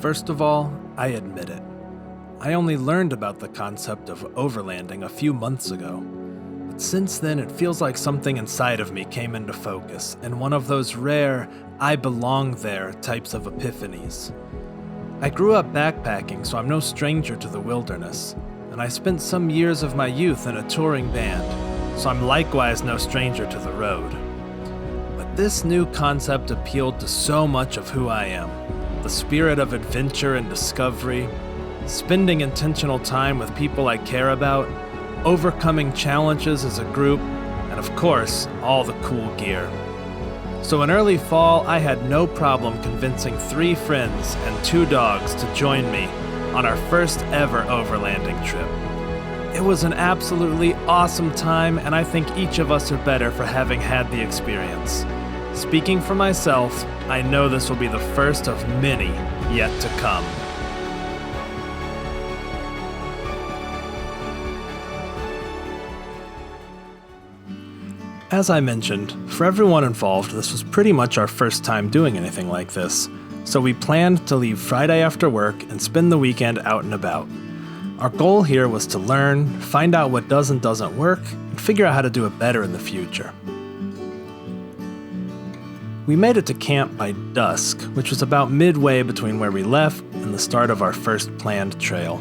First of all, I admit it. I only learned about the concept of overlanding a few months ago. But since then, it feels like something inside of me came into focus, and one of those rare, I belong there types of epiphanies. I grew up backpacking, so I'm no stranger to the wilderness, and I spent some years of my youth in a touring band, so I'm likewise no stranger to the road. But this new concept appealed to so much of who I am. The spirit of adventure and discovery, spending intentional time with people I care about, overcoming challenges as a group, and of course, all the cool gear. So in early fall, I had no problem convincing 3 friends and 2 dogs to join me on our first ever overlanding trip. It was an absolutely awesome time, and I think each of us are better for having had the experience. Speaking for myself, I know this will be the first of many yet to come. As I mentioned, for everyone involved, this was pretty much our first time doing anything like this, so we planned to leave Friday after work and spend the weekend out and about. Our goal here was to learn, find out what does and doesn't work, and figure out how to do it better in the future. We made it to camp by dusk, which was about midway between where we left and the start of our first planned trail.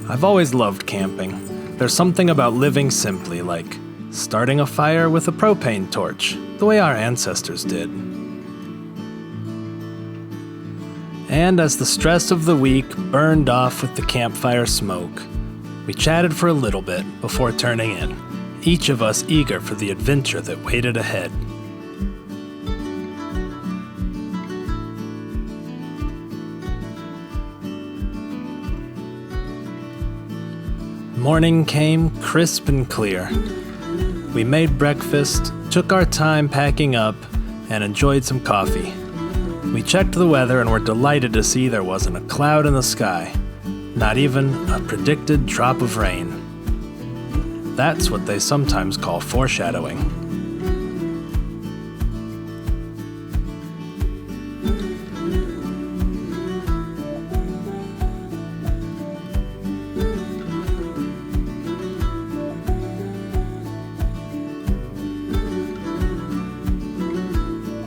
I've always loved camping. There's something about living simply, like starting a fire with a propane torch, the way our ancestors did. And as the stress of the week burned off with the campfire smoke, we chatted for a little bit before turning in, each of us eager for the adventure that waited ahead. Morning came crisp and clear. We made breakfast, took our time packing up, and enjoyed some coffee. We checked the weather and were delighted to see there wasn't a cloud in the sky, not even a predicted drop of rain. That's what they sometimes call foreshadowing.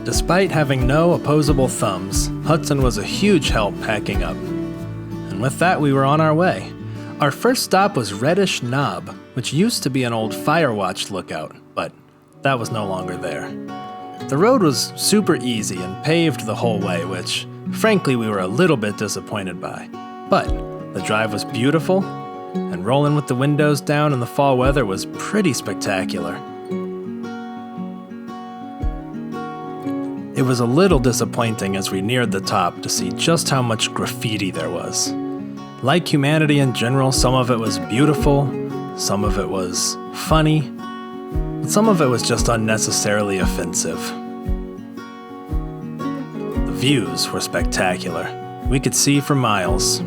Despite having no opposable thumbs, Hudson was a huge help packing up. And with that, we were on our way. Our first stop was Reddish Knob, which used to be an old Firewatch lookout, but that was no longer there. The road was super easy and paved the whole way, which, frankly, we were a little bit disappointed by. But the drive was beautiful, and rolling with the windows down in the fall weather was pretty spectacular. It was a little disappointing as we neared the top to see just how much graffiti there was. Like humanity in general, some of it was beautiful, some of it was funny, but some of it was just unnecessarily offensive. The views were spectacular. We could see for miles.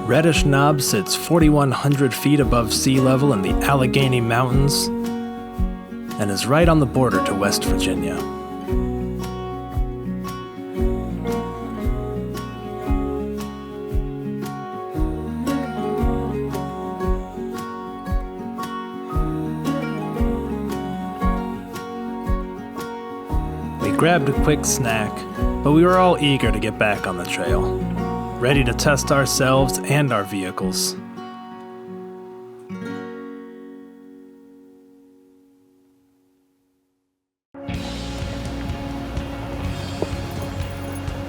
Reddish Knob sits 4,100 feet above sea level in the Allegheny Mountains and is right on the border to West Virginia. We grabbed a quick snack, but we were all eager to get back on the trail, ready to test ourselves and our vehicles.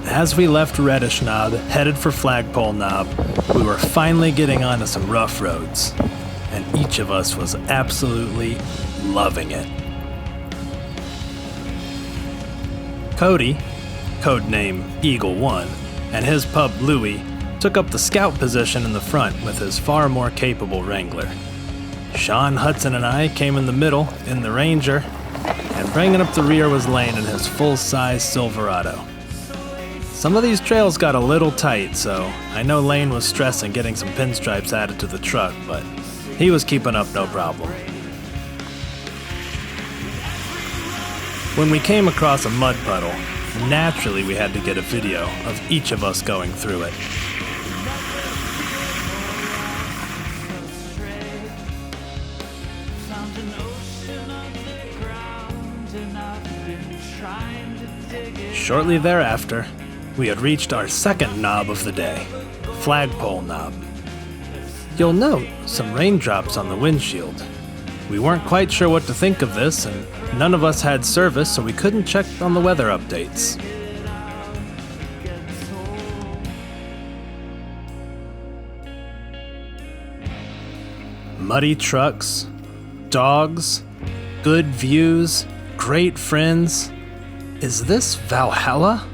As we left Reddish Knob, headed for Flagpole Knob, we were finally getting onto some rough roads, and each of us was absolutely loving it. Cody, codename Eagle One, and his pup Louie took up the scout position in the front with his far more capable Wrangler. Sean, Hudson, and I came in the middle, in the Ranger, and bringing up the rear was Lane in his full-size Silverado. Some of these trails got a little tight, so I know Lane was stressing getting some pinstripes added to the truck, but he was keeping up no problem. When we came across a mud puddle, naturally we had to get a video of each of us going through it. Shortly thereafter, we had reached our second knob of the day, Flagpole Knob. You'll note some raindrops on the windshield. We weren't quite sure what to think of this, and none of us had service, so we couldn't check on the weather updates. Muddy trucks, dogs, good views, great friends. Is this Valhalla?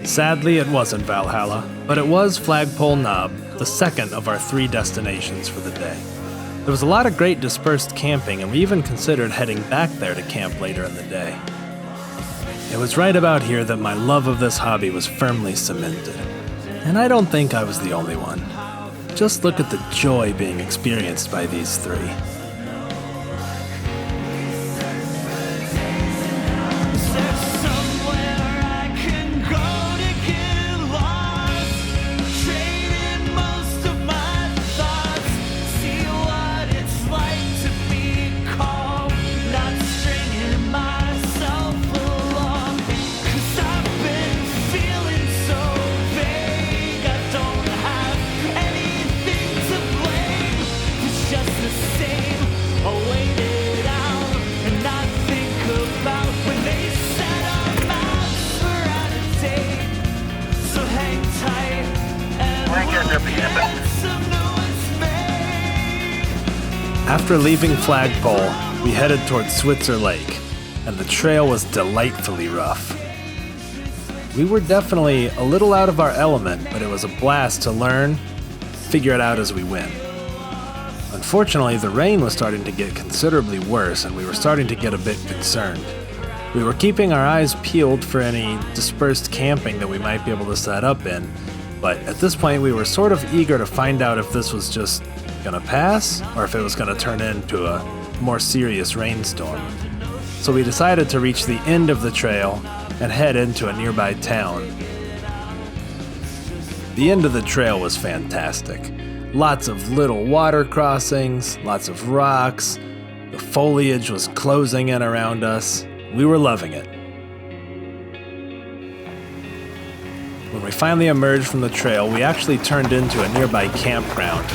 Sadly, it wasn't Valhalla, but it was Flagpole Knob, the second of our 3 destinations for the day. There was a lot of great dispersed camping, and we even considered heading back there to camp later in the day. It was right about here that my love of this hobby was firmly cemented, and I don't think I was the only one. Just look at the joy being experienced by these 3. After leaving Flagpole, we headed towards Switzer Lake, and the trail was delightfully rough. We were definitely a little out of our element, but it was a blast to learn, figure it out as we went. Unfortunately, the rain was starting to get considerably worse, and we were starting to get a bit concerned. We were keeping our eyes peeled for any dispersed camping that we might be able to set up in, but at this point we were sort of eager to find out if this was just gonna pass or if it was gonna turn into a more serious rainstorm. So we decided to reach the end of the trail and head into a nearby town. The end of the trail was fantastic. Lots of little water crossings, lots of rocks. The foliage was closing in around us. We were loving it. When we finally emerged from the trail, we actually turned into a nearby campground,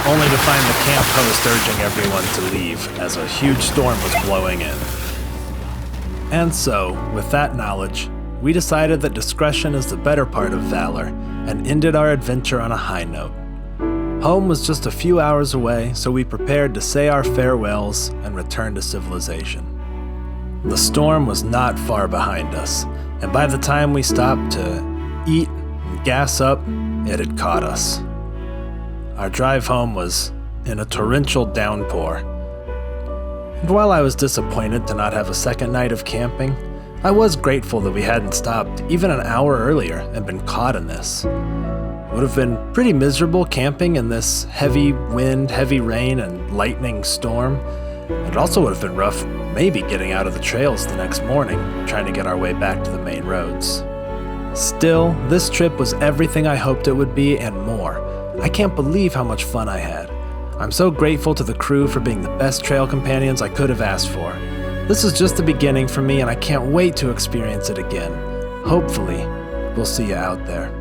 only to find the camp host urging everyone to leave as a huge storm was blowing in. And so, with that knowledge, we decided that discretion is the better part of valor and ended our adventure on a high note. Home was just a few hours away, so we prepared to say our farewells and return to civilization. The storm was not far behind us, and by the time we stopped to eat and gas up, it had caught us. Our drive home was in a torrential downpour. And while I was disappointed to not have a second night of camping, I was grateful that we hadn't stopped even an hour earlier and been caught in this. It would have been pretty miserable camping in this heavy wind, heavy rain, and lightning storm. It also would have been rough maybe getting out of the trails the next morning, trying to get our way back to the main roads. Still, this trip was everything I hoped it would be and more. I can't believe how much fun I had. I'm so grateful to the crew for being the best trail companions I could have asked for. This is just the beginning for me, and I can't wait to experience it again. Hopefully, we'll see you out there.